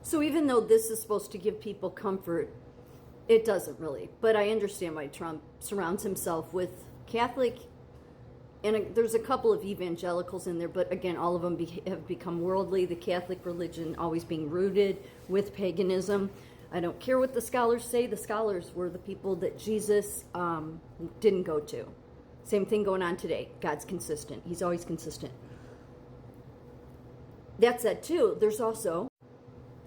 So even though this is supposed to give people comfort, it doesn't really. But I understand why Trump surrounds himself with Catholic, and there's a couple of evangelicals in there, but again, all of them have become worldly. The Catholic religion always being rooted with paganism. I don't care what the scholars say. The scholars were the people that Jesus didn't go to. Same thing going on today. God's consistent. He's always consistent. That said, too, there's also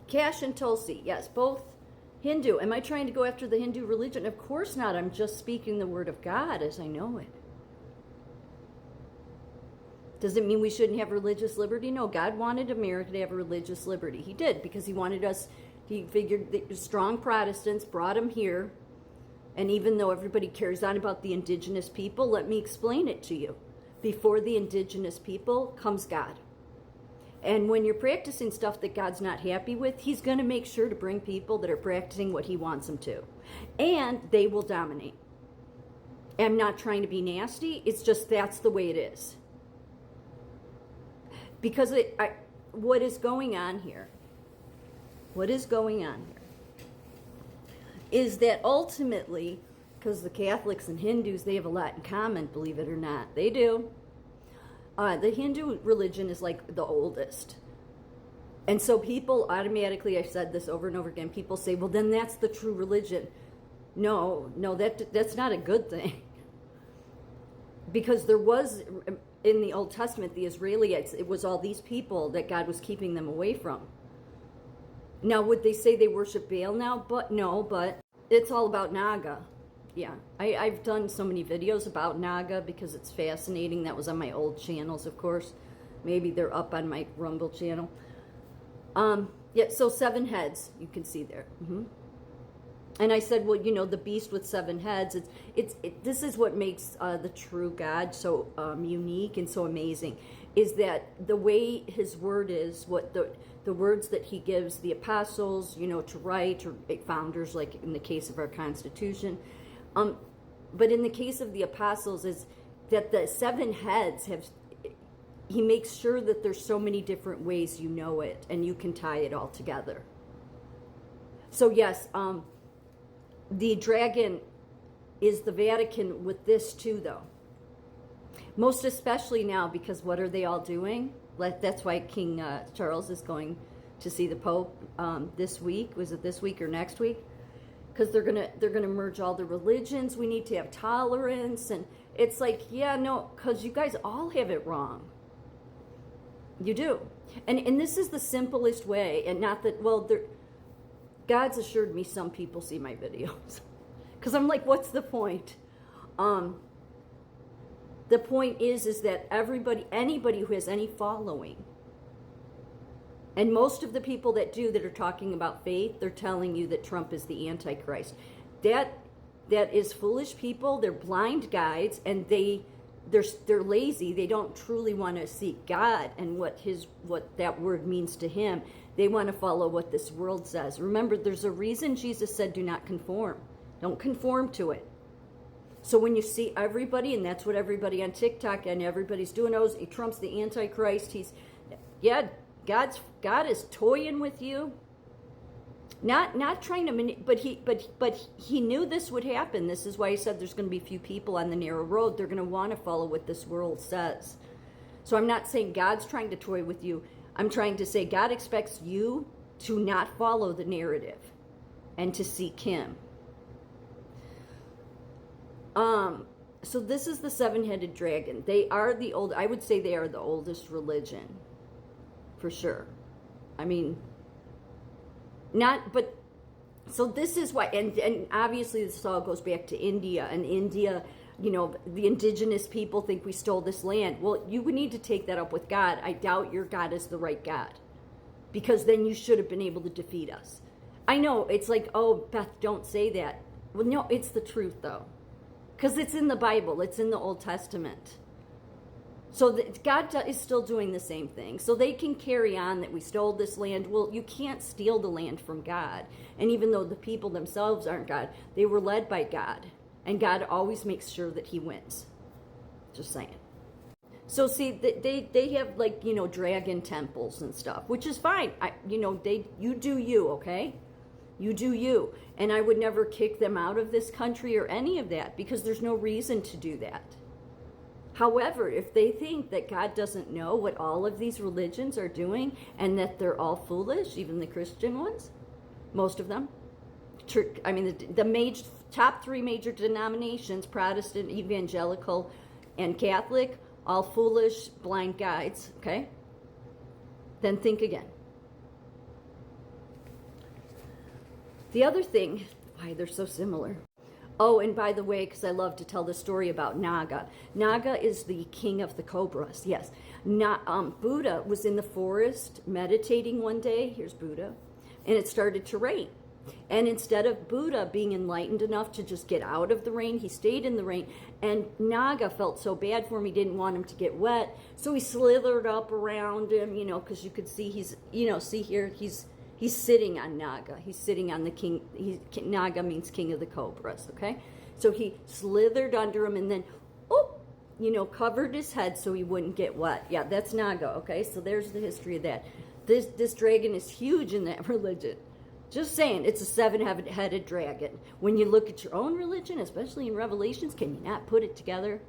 Cash and Tulsi. Yes, both Hindu. Am I trying to go after the Hindu religion? Of course not. I'm just speaking the word of God as I know it. Does it mean we shouldn't have religious liberty? No, God wanted America to have religious liberty. He did, because he wanted us, he figured that strong Protestants brought him here. And even though everybody cares on about the indigenous people, let me explain it to you. Before the indigenous people comes God. And when you're practicing stuff that God's not happy with, he's going to make sure to bring people that are practicing what he wants them to. And they will dominate. I'm not trying to be nasty. It's just that's the way it is. Because what is going on here is that ultimately, because the Catholics and Hindus, they have a lot in common, believe it or not. They do. The Hindu religion is like the oldest. And so people automatically, I've said this over and over again, people say, well, then that's the true religion. No, that's not a good thing. Because there was, in the Old Testament, the Israelites, it was all these people that God was keeping them away from. Now, would they say they worship Baal now? But no, but it's all about Naga. Yeah, I've done so many videos about Naga because it's fascinating. That was on my old channels, of course. Maybe they're up on my Rumble channel. Yeah, so 7 heads, you can see there. And I said, well, you know, the beast with 7 heads, this is what makes the true God so unique and so amazing, is that the way his word is, what the words that he gives the apostles, you know, to write, or founders, like in the case of our Constitution. But in the case of the apostles, is that the 7 heads have, he makes sure that there's so many different ways you know it, and you can tie it all together. So yes, the dragon is the Vatican with this too, though. Most especially now, because what are they all doing? That's why King Charles is going to see the Pope this week. Was it this week or next week? Because they're gonna merge all the religions. We need to have tolerance, and it's like, yeah, no, because you guys all have it wrong. You do, and this is the simplest way, and not that, well, God's assured me some people see my videos, because I'm like, what's the point? The point is that anybody who has any following, and most of the people that are talking about faith, they're telling you that Trump is the Antichrist. That is foolish people. They're blind guides, and they're lazy. They don't truly want to seek God and what that word means to him. They want to follow what this world says. Remember, there's a reason Jesus said, do not conform. Don't conform to it. So when you see everybody, and that's what everybody on TikTok and everybody's doing, Trump's the Antichrist. God is toying with you. Not trying to but he knew this would happen. This is why he said there's going to be few people on the narrow road. They're going to want to follow what this world says. So I'm not saying God's trying to toy with you. I'm trying to say God expects you to not follow the narrative and to seek him. So this is the 7-headed dragon. I would say they are the oldest religion, for sure. I mean, so this is why, and obviously this all goes back to India, and India, you know, the indigenous people think we stole this land. Well, you would need to take that up with God. I doubt your God is the right God, because then you should have been able to defeat us. I know, it's like, oh, Beth, don't say that. Well, no, it's the truth, though. Because it's in the Bible. It's in the Old Testament. So God is still doing the same thing. So they can carry on that we stole this land. Well, you can't steal the land from God. And even though the people themselves aren't God, they were led by God. And God always makes sure that he wins. Just saying. So see, they have like, dragon temples and stuff, which is fine. You do you, okay? You do you. And I would never kick them out of this country or any of that, because there's no reason to do that. However, if they think that God doesn't know what all of these religions are doing and that they're all foolish, even the Christian ones, most of them, the top three major denominations, Protestant, Evangelical, and Catholic, all foolish, blind guides, okay? Then think again. The other thing, why they're so similar. Oh, and by the way, because I love to tell the story about Naga. Naga is the king of the cobras, yes. Buddha was in the forest meditating one day, here's Buddha, and it started to rain. And instead of Buddha being enlightened enough to just get out of the rain, he stayed in the rain. And Naga felt so bad for him, he didn't want him to get wet. So he slithered up around him, because you could see see here, he's sitting on Naga. He's sitting on the king. Naga means king of the cobras, okay? So he slithered under him and then, covered his head so he wouldn't get wet. Yeah, that's Naga, okay? So there's the history of that. This dragon is huge in that religion. Just saying, it's a seven-headed dragon. When you look at your own religion, especially in Revelations, can you not put it together?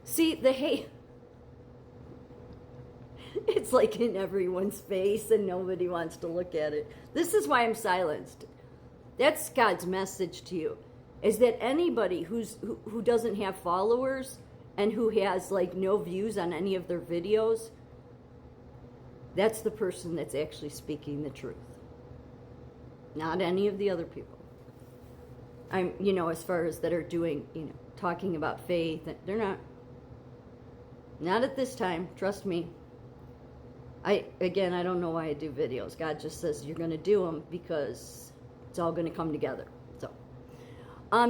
See, it's like in everyone's face and nobody wants to look at it. This is why I'm silenced. That's God's message to you, is that anybody who doesn't have followers and who has like no views on any of their videos, that's the person that's actually speaking the truth. Not any of the other people. As far as that are doing, talking about faith, they're not. Not at this time, trust me. I don't know why I do videos. God just says you're going to do them because it's all going to come together. So,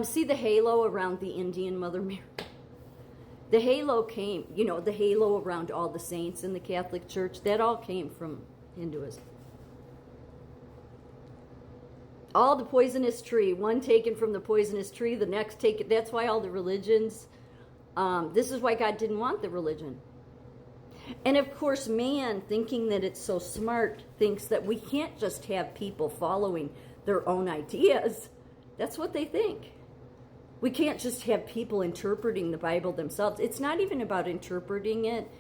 see the halo around the Indian Mother Mary? The halo came, the halo around all the saints in the Catholic Church, that all came from Hinduism. All the poisonous tree, one taken from the poisonous tree, the next taken, that's why all the religions, this is why God didn't want the religion. And of course, man, thinking that it's so smart, thinks that we can't just have people following their own ideas. That's what they think. We can't just have people interpreting the Bible themselves. It's not even about interpreting it.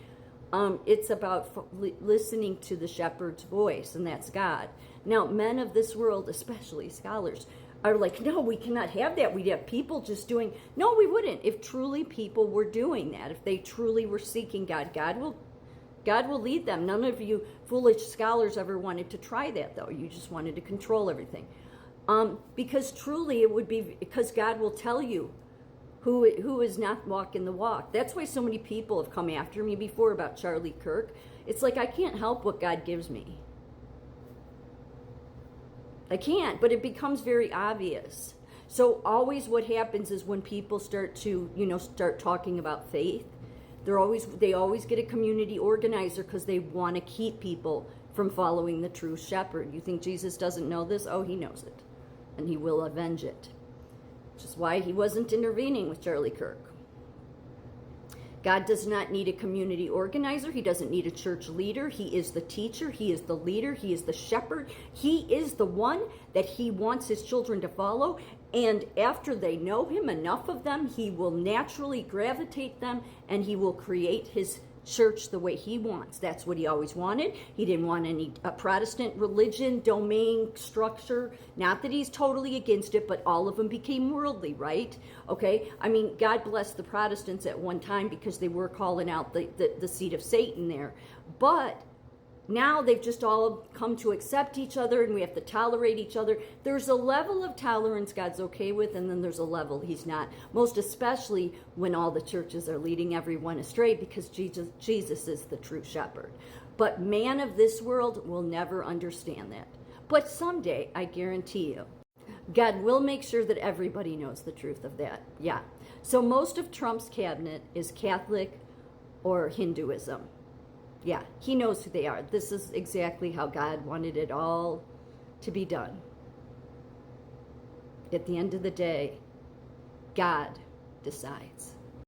It's about listening to the shepherd's voice, and that's God. Now, men of this world, especially scholars, are like, no, we cannot have that. We'd have people just doing. No, we wouldn't. If truly people were doing that, if they truly were seeking God, God will lead them. None of you foolish scholars ever wanted to try that, though. You just wanted to control everything. Because truly it would be, because God will tell you who is not walking the walk. That's why so many people have come after me before about Charlie Kirk. It's like, I can't help what God gives me. I can't, but it becomes very obvious. So always what happens is when people start to, start talking about faith, they always get a community organizer because they want to keep people from following the true shepherd. You think Jesus doesn't know this? Oh, he knows it. And he will avenge it. Which is why he wasn't intervening with Charlie Kirk. God does not need a community organizer. He doesn't need a church leader. He is the teacher. He is the leader. He is the shepherd. He is the one that he wants his children to follow. And after they know him, enough of them, he will naturally gravitate them and he will create his church the way he wants. That's what he always wanted. He didn't want any Protestant religion, domain structure. Not that he's totally against it, but all of them became worldly, right? Okay? God bless the Protestants at one time because they were calling out the seed of Satan there. But now they've just all come to accept each other and we have to tolerate each other. There's a level of tolerance God's okay with, and then there's a level he's not. Most especially when all the churches are leading everyone astray because Jesus is the true shepherd. But man of this world will never understand that. But someday, I guarantee you, God will make sure that everybody knows the truth of that. Yeah. So most of Trump's cabinet is Catholic or Hinduism. Yeah, he knows who they are. This is exactly how God wanted it all to be done. At the end of the day, God decides.